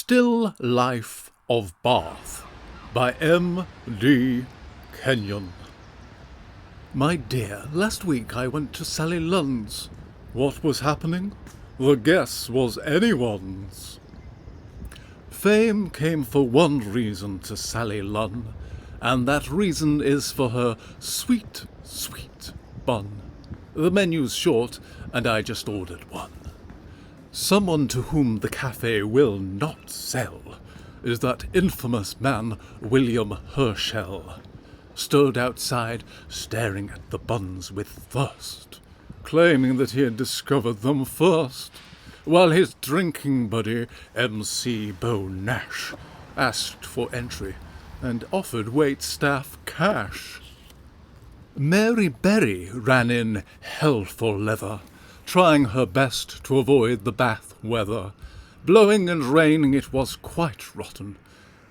Still Life of Bath by M. D. Kenyon. My dear, last week I went to Sally Lunn's. What was happening? The guess was anyone's. Fame came for one reason to Sally Lunn, and that reason is for her sweet, sweet bun. The menu's short, and I just ordered one. Someone to whom the cafe will not sell is that infamous man William Hershel, stood outside staring at the buns with thirst, claiming that he had discovered them first, while his drinking buddy MC Beau Nash asked for entry and offered waitstaff cash. Mary Berry ran in hell for leather, trying her best to avoid the Bath weather. Blowing and raining, it was quite rotten.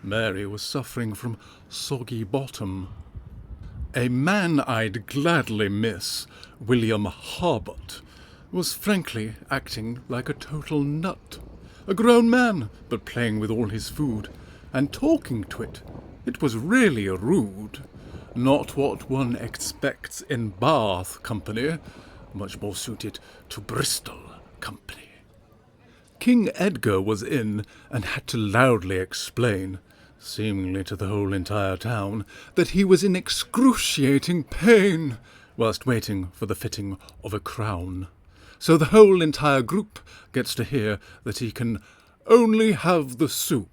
Mary was suffering from soggy bottom. A man I'd gladly miss, William Harbutt, was frankly acting like a total nut. A grown man, but playing with all his food, and talking to it. It was really rude. Not what one expects in Bath company, much more suited to Bristol company. King Edgar was in and had to loudly explain, seemingly to the whole entire town, that he was in excruciating pain whilst waiting for the fitting of a crown. So the whole entire group gets to hear that he can only have the soup.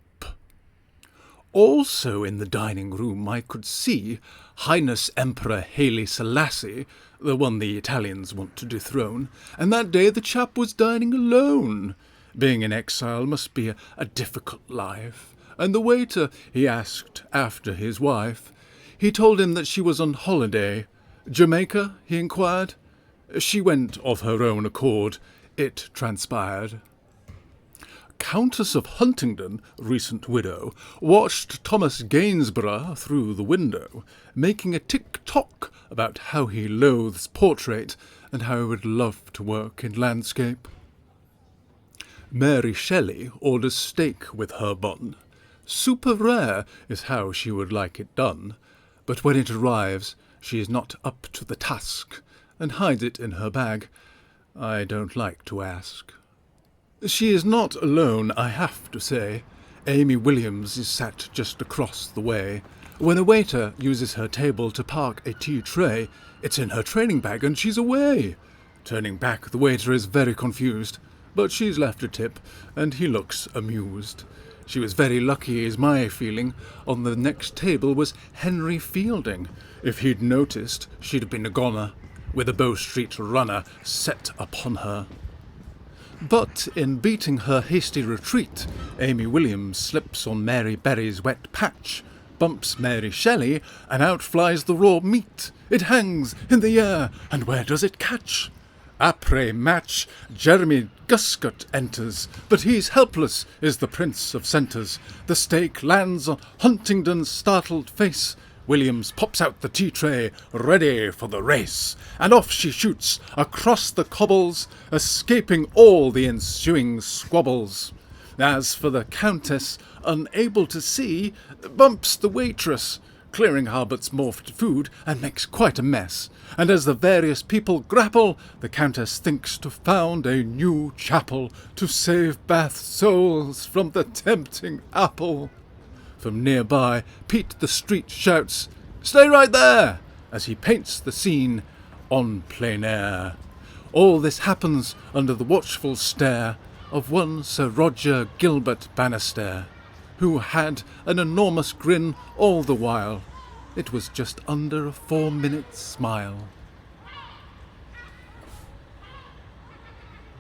Also in the dining room I could see Highness Emperor Haile Selassie, the one the Italians want to dethrone, and that day the chap was dining alone. Being in exile must be a difficult life, and the waiter, he asked after his wife. He told him that she was on holiday. Jamaica, he inquired. She went of her own accord, it transpired. Countess of Huntingdon, recent widow, watched Thomas Gainsborough through the window, making a tick-tock about how he loathes portrait and how he would love to work in landscape. Mary Shelley orders steak with her bun. Super rare is how she would like it done, but when it arrives she is not up to the task, and hides it in her bag. I don't like to ask. She is not alone, I have to say. Amy Williams is sat just across the way. When a waiter uses her table to park a tea tray, it's in her training bag and she's away. Turning back, the waiter is very confused, but she's left a tip, and he looks amused. She was very lucky, is my feeling. On the next table was Henry Fielding. If he'd noticed, she'd have been a goner, with a Bow Street runner set upon her. But in beating her hasty retreat, Amy Williams slips on Mary Berry's wet patch, bumps Mary Shelley, and out flies the raw meat. It hangs in the air, and where does it catch? Après match, Jeremy Guscott enters, but he's helpless, is the Prince of Centres. The steak lands on Huntingdon's startled face. Williams pops out the tea tray, ready for the race, and off she shoots across the cobbles, escaping all the ensuing squabbles. As for the Countess, unable to see, bumps the waitress, clearing Harbutt's morphed food, and makes quite a mess. And as the various people grapple, the Countess thinks to found a new chapel to save Bath's souls from the tempting apple. From nearby, Pete the Street shouts, "Stay right there!" as he paints the scene on plein air. All this happens under the watchful stare of one Sir Roger Gilbert Bannister, who had an enormous grin all the while. It was just under a 4-minute smile.